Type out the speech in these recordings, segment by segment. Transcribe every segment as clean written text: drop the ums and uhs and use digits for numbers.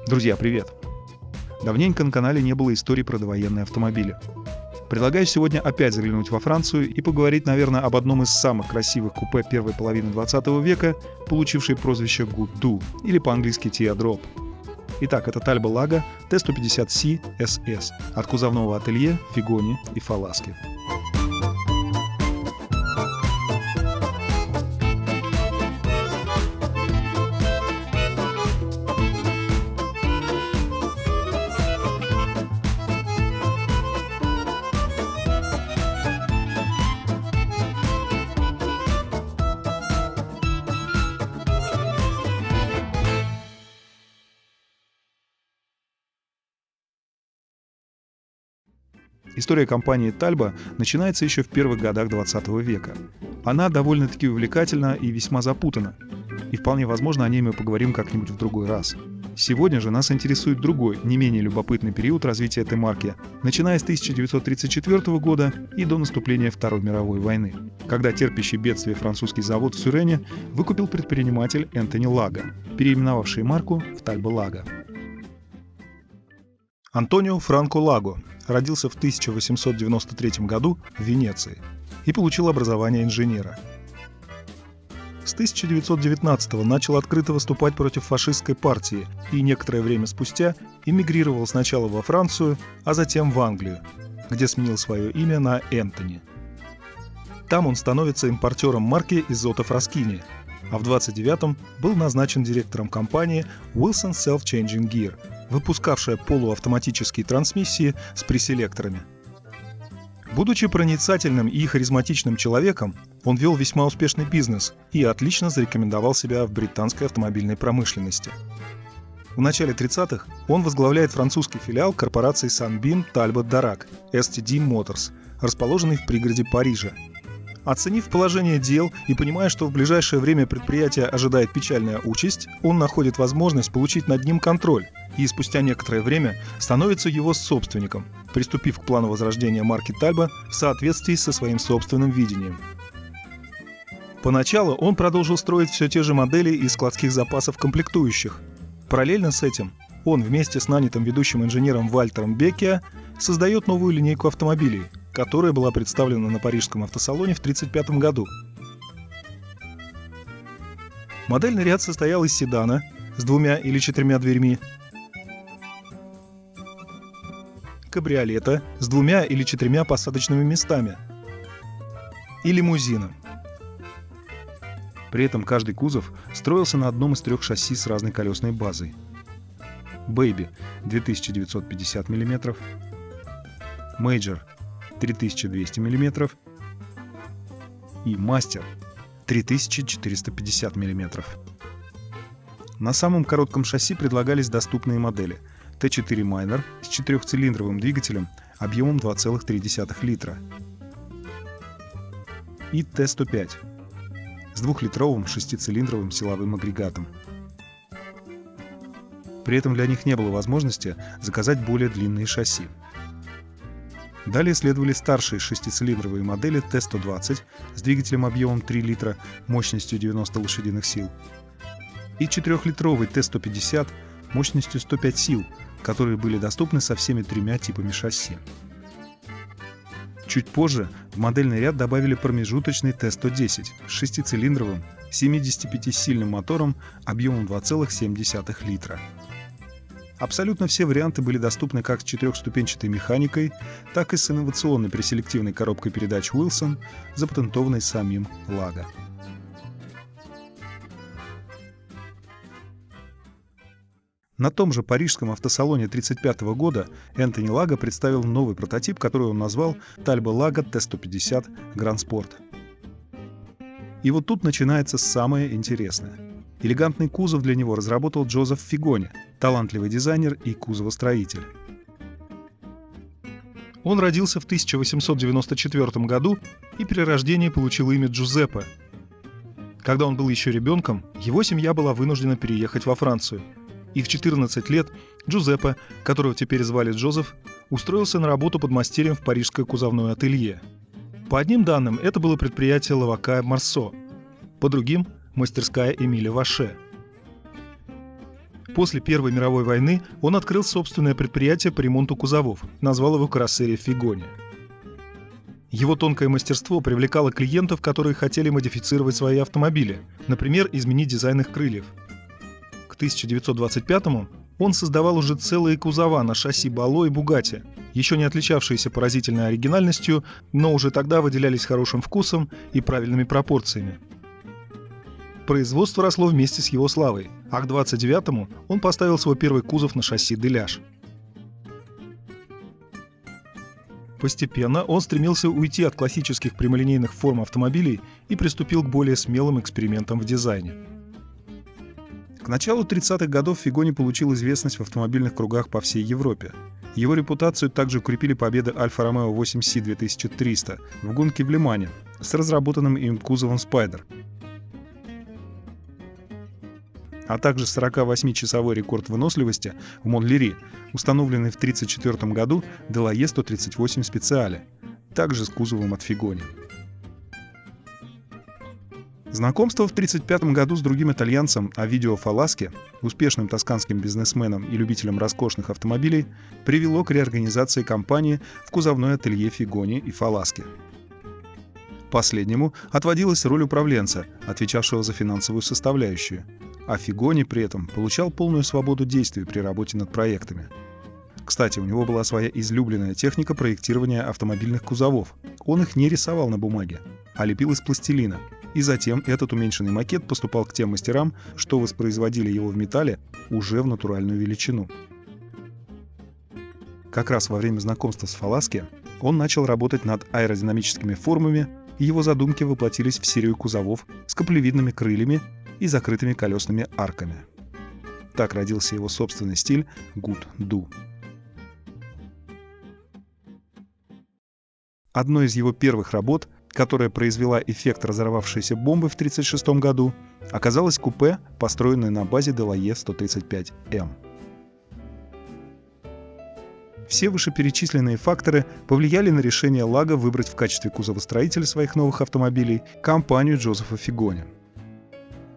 Друзья, привет! Давненько на канале не было историй про довоенные автомобили. Предлагаю сегодня опять заглянуть во Францию и поговорить, наверное, об одном из самых красивых купе первой половины 20 века, получившей прозвище Guddu, или по-английски Teardrop. Итак, это Talbot Lago T150C SS от кузовного ателье Figoni и Falaschi. История компании Talbot начинается еще в первых годах 20 века. Она довольно-таки увлекательна и весьма запутана. И вполне возможно, о ней мы поговорим как-нибудь в другой раз. Сегодня же нас интересует другой, не менее любопытный период развития этой марки, начиная с 1934 года и до наступления Второй мировой войны, когда терпящий бедствие французский завод в Сюрене выкупил предприниматель Энтони Лаго, переименовавший марку в Talbot Lago. Антонио Франко Лаго родился в 1893 году в Венеции и получил образование инженера. С 1919 начал открыто выступать против фашистской партии и некоторое время спустя эмигрировал сначала во Францию, а затем в Англию, где сменил свое имя на Энтони. Там он становится импортером марки Isotta Fraschini, а в 1929 был назначен директором компании Wilson Self-Changing Gear, выпускавшая полуавтоматические трансмиссии с преселекторами. Будучи проницательным и харизматичным человеком, он вел весьма успешный бизнес и отлично зарекомендовал себя в британской автомобильной промышленности. В начале 30-х он возглавляет французский филиал корпорации Sunbeam Talbot Daracq STD Motors, расположенный в пригороде Парижа. Оценив положение дел и понимая, что в ближайшее время предприятие ожидает печальная участь, он находит возможность получить над ним контроль и спустя некоторое время становится его собственником, приступив к плану возрождения марки Talbot в соответствии со своим собственным видением. Поначалу он продолжил строить все те же модели из складских запасов комплектующих. Параллельно с этим он вместе с нанятым ведущим инженером Вальтером Беккиа создает новую линейку автомобилей, которая была представлена на парижском автосалоне в 1935 году. Модельный ряд состоял из седана с 2 или 4 дверьми, кабриолета с 2 или 4 посадочными местами и лимузина. При этом каждый кузов строился на одном из 3 шасси с разной колесной базой. Baby 2950 мм, Major 3200 мм и Master 3450 мм. На самом коротком шасси предлагались доступные модели T4 Minor с 4-цилиндровым двигателем объемом 2,3 литра и T105 с 2-литровым 6-цилиндровым силовым агрегатом. При этом для них не было возможности заказать более длинные шасси. Далее следовали старшие 6-цилиндровые модели T120 с двигателем объемом 3 литра мощностью 90 лошадиных сил и 4-литровый T150 мощностью 105 сил, которые были доступны со всеми 3 типами шасси. Чуть позже в модельный ряд добавили промежуточный T110 с 6-цилиндровым 75-сильным мотором объемом 2,7 литра. Абсолютно все варианты были доступны как с 4-ступенчатой механикой, так и с инновационной преселективной коробкой передач Wilson, запатентованной самим Лаго. На том же парижском автосалоне 1935 года Энтони Лаго представил новый прототип, который он назвал Talbot Lago T150 Grand Sport. И вот тут начинается самое интересное. Элегантный кузов для него разработал Джозеф Фигони, талантливый дизайнер и кузовостроитель. Он родился в 1894 году и при рождении получил имя Джузеппе. Когда он был еще ребенком, его семья была вынуждена переехать во Францию. И в 14 лет Джузеппе, которого теперь звали Джозеф, устроился на работу подмастерьем в парижское кузовное ателье. По одним данным, это было предприятие Лавака Марсо, по другим – мастерская Эмиля Ваше. После Первой мировой войны он открыл собственное предприятие по ремонту кузовов, назвал его «Кароссерия Фигони». Его тонкое мастерство привлекало клиентов, которые хотели модифицировать свои автомобили, например, изменить дизайн их крыльев. К 1925-му он создавал уже целые кузова на шасси Balo и Bugatti, еще не отличавшиеся поразительной оригинальностью, но уже тогда выделялись хорошим вкусом и правильными пропорциями. Производство росло вместе с его славой, а к 1929-му он поставил свой первый кузов на шасси Деляж. Постепенно он стремился уйти от классических прямолинейных форм автомобилей и приступил к более смелым экспериментам в дизайне. К началу 30-х годов Фигони получил известность в автомобильных кругах по всей Европе. Его репутацию также укрепили победы Альфа Ромео 8C 2300 в гонке в Лимане с разработанным им кузовом Spider, а также 48-часовой рекорд выносливости в Монтлери, установленный в 1934 году Делае 138 Speciale, также с кузовом от Фигони. Знакомство в 1935 году с другим итальянцем Овидио Фаласки, успешным тосканским бизнесменом и любителем роскошных автомобилей, привело к реорганизации компании в кузовное ателье Фигони и Фаласки. Последнему отводилась роль управленца, отвечавшего за финансовую составляющую, а Фигони при этом получал полную свободу действий при работе над проектами. Кстати, у него была своя излюбленная техника проектирования автомобильных кузовов. Он их не рисовал на бумаге, а лепил из пластилина, и затем этот уменьшенный макет поступал к тем мастерам, что воспроизводили его в металле уже в натуральную величину. Как раз во время знакомства с Фаласки он начал работать над аэродинамическими формами, и его задумки воплотились в серию кузовов с каплевидными крыльями и закрытыми колесными арками. Так родился его собственный стиль Good Do. Одной из его первых работ, которая произвела эффект разорвавшейся бомбы в 1936 году, оказалось купе, построенное на базе Делае 135М. Все вышеперечисленные факторы повлияли на решение Лаго выбрать в качестве кузовостроителя своих новых автомобилей компанию Джозефа Фигони.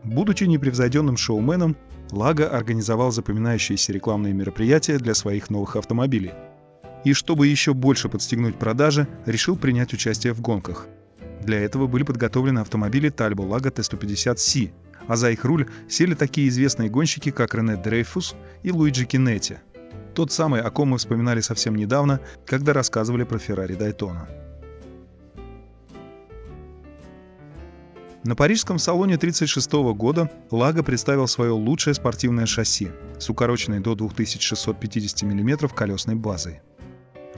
Будучи непревзойденным шоуменом, Лаго организовал запоминающиеся рекламные мероприятия для своих новых автомобилей. И чтобы еще больше подстегнуть продажи, решил принять участие в гонках. Для этого были подготовлены автомобили Talbot Lago T150C, а за их руль сели такие известные гонщики, как Рене Дрейфус и Луиджи Кинетти. Тот самый, о ком мы вспоминали совсем недавно, когда рассказывали про Феррари Дайтона. На парижском салоне 1936 года Лаго представил свое лучшее спортивное шасси с укороченной до 2650 мм колесной базой.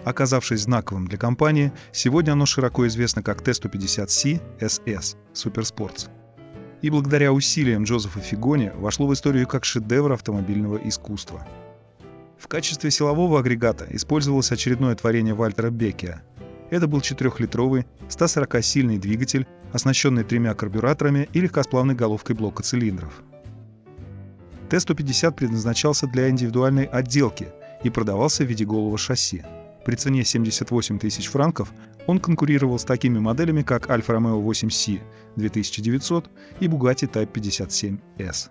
Оказавшись знаковым для компании, сегодня оно широко известно как T150C SS Supersports. И благодаря усилиям Джозефа Фигони вошло в историю как шедевр автомобильного искусства. В качестве силового агрегата использовалось очередное творение Вальтера Беккеа. Это был 4-литровый, 140-сильный двигатель, оснащенный 3 карбюраторами и легкосплавной головкой блока цилиндров. Т-150 предназначался для индивидуальной отделки и продавался в виде голого шасси. При цене 78 тысяч франков он конкурировал с такими моделями, как Альфа Ромео 8C 2900 и Bugatti Type 57S.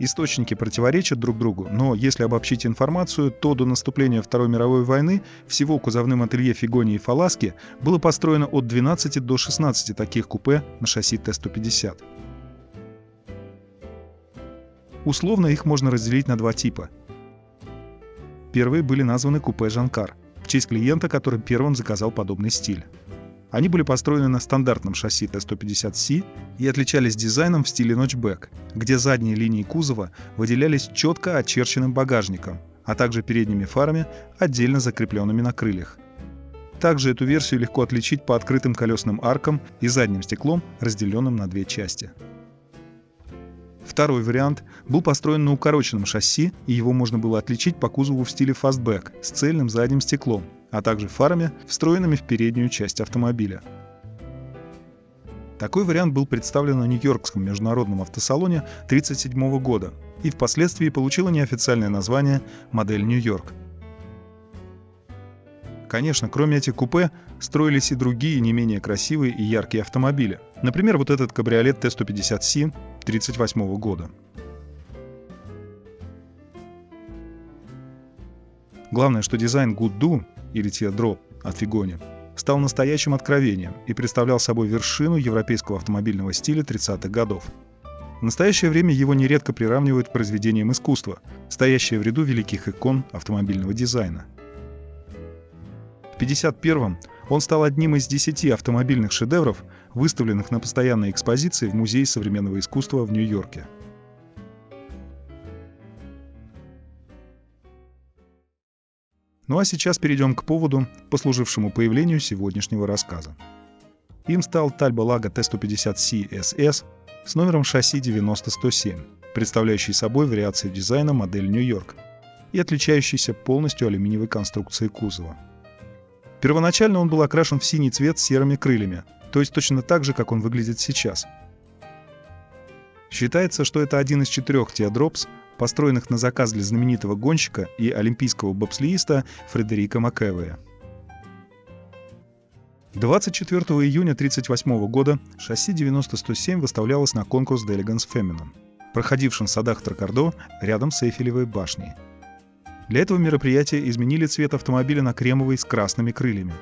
Источники противоречат друг другу, но если обобщить информацию, то до наступления Второй мировой войны всего кузовным ателье Фигони и Фаласки было построено от 12 до 16 таких купе на шасси Т-150. Условно их можно разделить на два типа. Первые были названы купе Жанкар, в честь клиента, который первым заказал подобный стиль. Они были построены на стандартном шасси Т-150C и отличались дизайном в стиле нотчбэк, где задние линии кузова выделялись четко очерченным багажником, а также передними фарами, отдельно закрепленными на крыльях. Также эту версию легко отличить по открытым колесным аркам и задним стеклом, разделенным на две части. Второй вариант был построен на укороченном шасси, и его можно было отличить по кузову в стиле фастбэк с цельным задним стеклом, а также фарами, встроенными в переднюю часть автомобиля. Такой вариант был представлен на Нью-Йоркском международном автосалоне 1937 года и впоследствии получила неофициальное название «Модель Нью-Йорк». Конечно, кроме этих купе, строились и другие не менее красивые и яркие автомобили. Например, вот этот кабриолет Т-150C 1938 года. Главное, что дизайн Good-Do, или Teardrop от Figoni, стал настоящим откровением и представлял собой вершину европейского автомобильного стиля 30-х годов. В настоящее время его нередко приравнивают к произведениям искусства, стоящие в ряду великих икон автомобильного дизайна. В 1951-м он стал одним из 10 автомобильных шедевров, выставленных на постоянной экспозиции в Музее современного искусства в Нью-Йорке. Ну а сейчас перейдем к поводу, послужившему появлению сегодняшнего рассказа. Им стал Talbot Lago T150C SS с номером шасси 90107, представляющий собой вариацию дизайна модели Нью-Йорк и отличающийся полностью алюминиевой конструкцией кузова. Первоначально он был окрашен в синий цвет с серыми крыльями, то есть точно так же, как он выглядит сейчас. Считается, что это один из 4 Teardrops, построенных на заказ для знаменитого гонщика и олимпийского бобслеиста Фредерика Макэвоя. 24 июня 1938 года шасси 90107 выставлялось на конкурс d'Elegance Feminine, проходившем в садах Тракардо рядом с Эйфелевой башней. Для этого мероприятия изменили цвет автомобиля на кремовый с красными крыльями.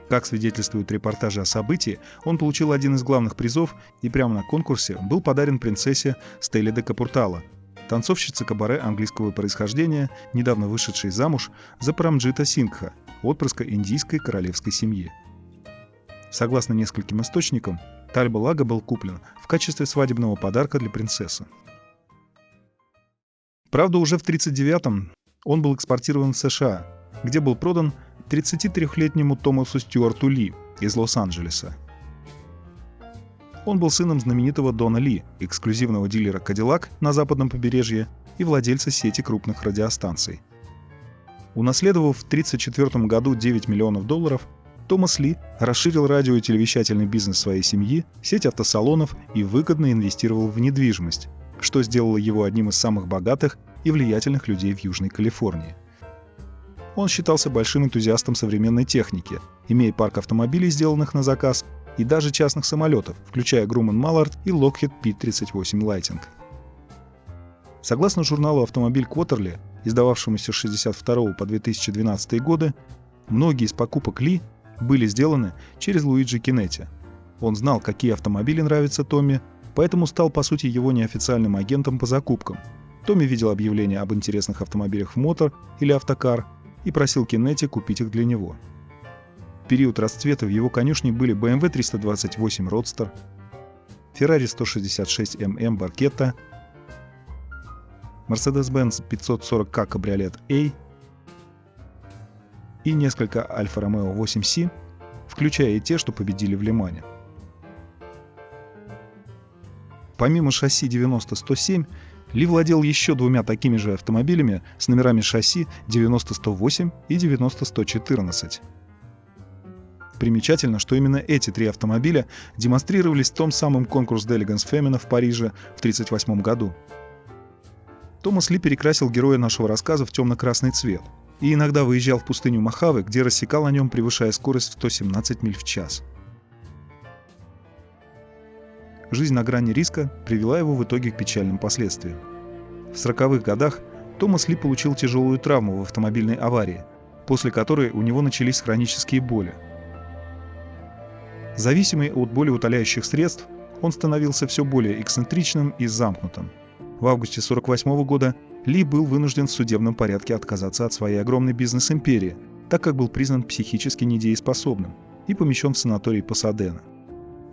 Как свидетельствуют репортажи о событии, он получил один из главных призов и прямо на конкурсе был подарен принцессе Стелле де Капуртало, танцовщице кабаре английского происхождения, недавно вышедшей замуж за Парамджита Сингха, отпрыска индийской королевской семьи. Согласно нескольким источникам, Talbot Lago был куплен в качестве свадебного подарка для принцессы. Правда, уже в 1939-м он был экспортирован в США, где был продан 33-летнему Томасу Стюарту Ли из Лос-Анджелеса. Он был сыном знаменитого Дона Ли, эксклюзивного дилера Cadillac на западном побережье и владельца сети крупных радиостанций. Унаследовав в 1934 году $9 миллионов, Томас Ли расширил радио- и телевещательный бизнес своей семьи, сеть автосалонов и выгодно инвестировал в недвижимость, что сделало его одним из самых богатых и влиятельных людей в Южной Калифорнии. Он считался большим энтузиастом современной техники, имея парк автомобилей, сделанных на заказ, и даже частных самолетов, включая Grumman Mallard и Lockheed P-38 Lightning. Согласно журналу «Автомобиль Quarterly», издававшемуся с 1962 по 2012 годы, многие из покупок Ли были сделаны через Луиджи Кинетти. Он знал, какие автомобили нравятся Томми, поэтому стал, по сути, его неофициальным агентом по закупкам. Томми видел объявления об интересных автомобилях в Мотор или Автокар и просил Кинетти купить их для него. В период расцвета в его конюшне были BMW 328 Roadster, Ferrari 166 MM Barchetta, Mercedes-Benz 540K кабриолет A и несколько Alfa Romeo 8C, включая и те, что победили в Ле-Мане. Помимо шасси 90-107, Ли владел еще 2 такими же автомобилями с номерами шасси 90-108 и 90-114. Примечательно, что именно эти 3 автомобиля демонстрировались в том самом конкурсе d'Elegance Feminine в Париже в 1938 году. Томас Ли перекрасил героя нашего рассказа в темно-красный цвет и иногда выезжал в пустыню Мохаве, где рассекал на нем, превышая скорость в 117 миль в час. Жизнь на грани риска привела его в итоге к печальным последствиям. В 40-х годах Томас Ли получил тяжелую травму в автомобильной аварии, после которой у него начались хронические боли. Зависимый от болеутоляющих средств, он становился все более эксцентричным и замкнутым. В августе 1948 года Ли был вынужден в судебном порядке отказаться от своей огромной бизнес-империи, так как был признан психически недееспособным и помещен в санаторий Пасадена.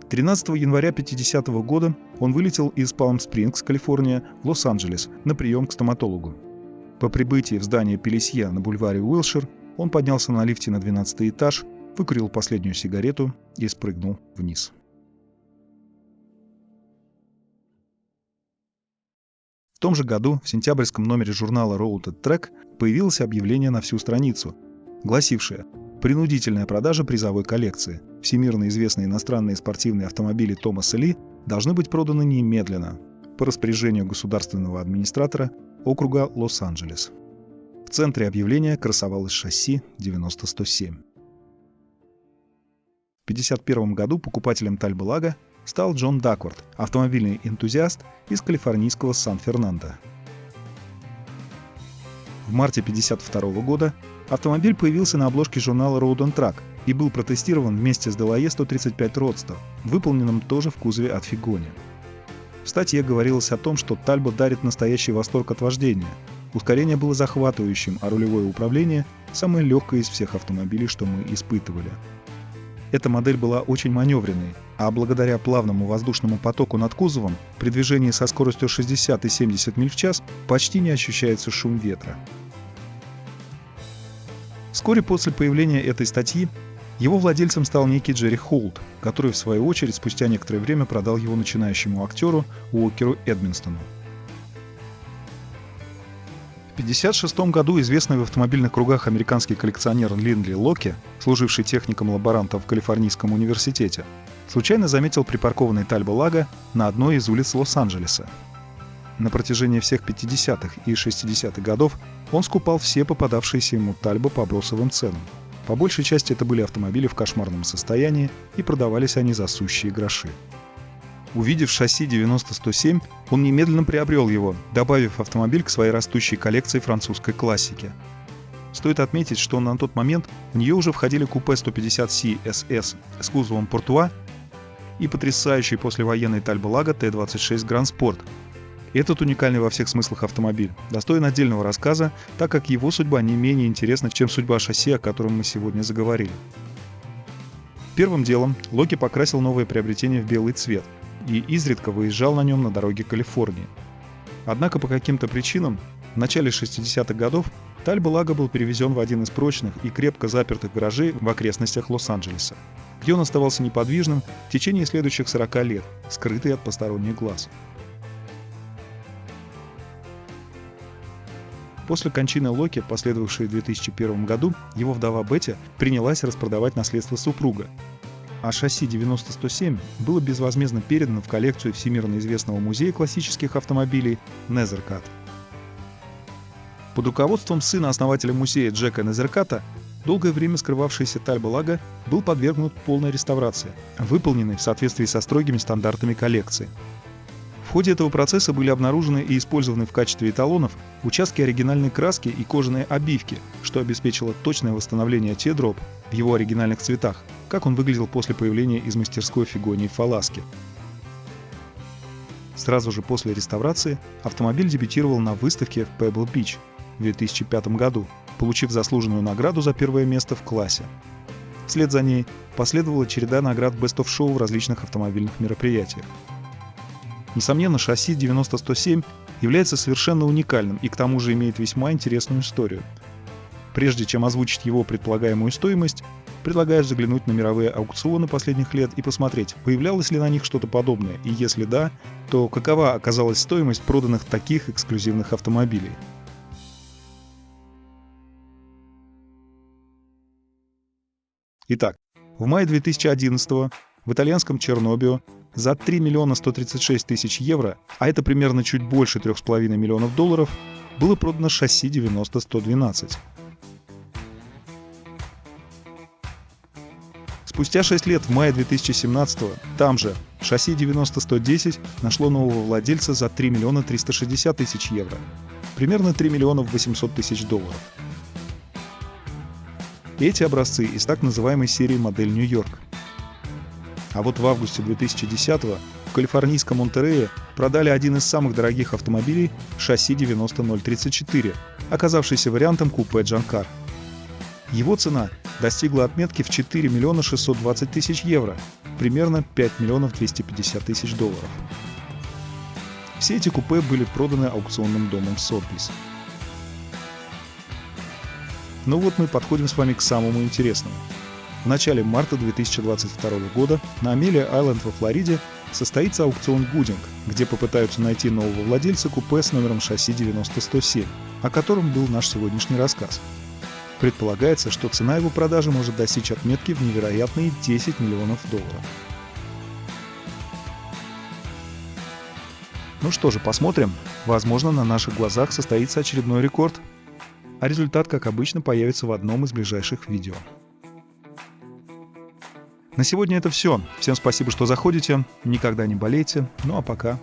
13 января 1950 года он вылетел из Палм-Спрингс, Калифорния, в Лос-Анджелес на прием к стоматологу. По прибытии в здание Пелесье на бульваре Уилшир он поднялся на лифте на 12-й этаж, выкурил последнюю сигарету и спрыгнул вниз. В том же году в сентябрьском номере журнала Road and Track появилось объявление на всю страницу, гласившее: «Принудительная продажа призовой коллекции. Всемирно известные иностранные спортивные автомобили Томаса Ли должны быть проданы немедленно по распоряжению государственного администратора округа Лос-Анджелес». В центре объявления красовалось шасси 90-107. В 1951 году покупателем Talbot Lago стал Джон Дакворт, автомобильный энтузиаст из калифорнийского Сан-Фернандо. В марте 1952 года автомобиль появился на обложке журнала Road and Track и был протестирован вместе с Delaya 135 Roadster, выполненным тоже в кузове от Figoni. В статье говорилось о том, что Talbot дарит настоящий восторг от вождения. Ускорение было захватывающим, а рулевое управление – самое легкое из всех автомобилей, что мы испытывали. Эта модель была очень маневренной, а благодаря плавному воздушному потоку над кузовом при движении со скоростью 60 и 70 миль в час почти не ощущается шум ветра. Вскоре после появления этой статьи его владельцем стал некий Джерри Холт, который в свою очередь спустя некоторое время продал его начинающему актеру Уокеру Эдминстону. В 1956 году известный в автомобильных кругах американский коллекционер Линдли Локи, служивший техником-лаборантом в Калифорнийском университете, случайно заметил припаркованный Тальбо Лаго на одной из улиц Лос-Анджелеса. На протяжении всех 50-х и 60-х годов он скупал все попадавшиеся ему Тальбо по бросовым ценам. По большей части это были автомобили в кошмарном состоянии, и продавались они за сущие гроши. Увидев шасси 90-107, он немедленно приобрел его, добавив автомобиль к своей растущей коллекции французской классики. Стоит отметить, что на тот момент в нее уже входили купе 150C SS с кузовом Портуа и потрясающий послевоенный Тальбо Лаго Т-26 Grand Sport. Этот уникальный во всех смыслах автомобиль достоин отдельного рассказа, так как его судьба не менее интересна, чем судьба шасси, о котором мы сегодня заговорили. Первым делом Локи покрасил новое приобретение в белый цвет и изредка выезжал на нем на дороге Калифорнии. Однако по каким-то причинам в начале 60-х годов Тальбо Лаго был перевезен в один из прочных и крепко запертых гаражей в окрестностях Лос-Анджелеса, где он оставался неподвижным в течение следующих 40 лет, скрытый от посторонних глаз. После кончины Локи, последовавшей в 2001 году, его вдова Бетти принялась распродавать наследство супруга, а шасси 90-107 было безвозмездно передано в коллекцию всемирно известного музея классических автомобилей Незеркат. Под руководством сына основателя музея Джека Незерката долгое время скрывавшийся Тальбо Лаго был подвергнут полной реставрации, выполненной в соответствии со строгими стандартами коллекции. В ходе этого процесса были обнаружены и использованы в качестве эталонов участки оригинальной краски и кожаной обивки, что обеспечило точное восстановление Teardrop в его оригинальных цветах, как он выглядел после появления из мастерской Figoni в Фаласке. Сразу же после реставрации автомобиль дебютировал на выставке в Pebble-Beach в 2005 году, получив заслуженную награду за первое место в классе. Вслед за ней последовала череда наград Best of Show в различных автомобильных мероприятиях. Несомненно, шасси 90-107 является совершенно уникальным и к тому же имеет весьма интересную историю. Прежде чем озвучить его предполагаемую стоимость, предлагаю заглянуть на мировые аукционы последних лет и посмотреть, появлялось ли на них что-то подобное, и если да, то какова оказалась стоимость проданных таких эксклюзивных автомобилей. Итак, в мае 2011 в итальянском Чернобио за 3 миллиона 136 тысяч евро, а это примерно чуть больше 3,5 миллионов долларов, было продано шасси 90-112. Спустя 6 лет, в мае 2017 там же шасси 90-110 нашло нового владельца за 3 миллиона 360 тысяч евро, примерно 3 миллиона 800 тысяч долларов. Эти образцы из так называемой серии модель Нью-Йорк. А вот в августе 2010-го в калифорнийском Монтерее продали один из самых дорогих автомобилей шасси 90-034, оказавшийся вариантом купе Джанкар. Его цена достигла отметки в 4 миллиона 620 тысяч евро, примерно 5 миллионов 250 тысяч долларов. Все эти купе были проданы аукционным домом Sotheby's. Ну вот мы подходим с вами к самому интересному. В начале марта 2022 года на Амелия-Айленд во Флориде состоится аукцион Гудинг, где попытаются найти нового владельца купе с номером шасси 90-107, о котором был наш сегодняшний рассказ. Предполагается, что цена его продажи может достичь отметки в невероятные 10 миллионов долларов. Ну что же, посмотрим. Возможно, на наших глазах состоится очередной рекорд. А результат, как обычно, появится в одном из ближайших видео. На сегодня это все. Всем спасибо, что заходите. Никогда не болейте. Ну а пока.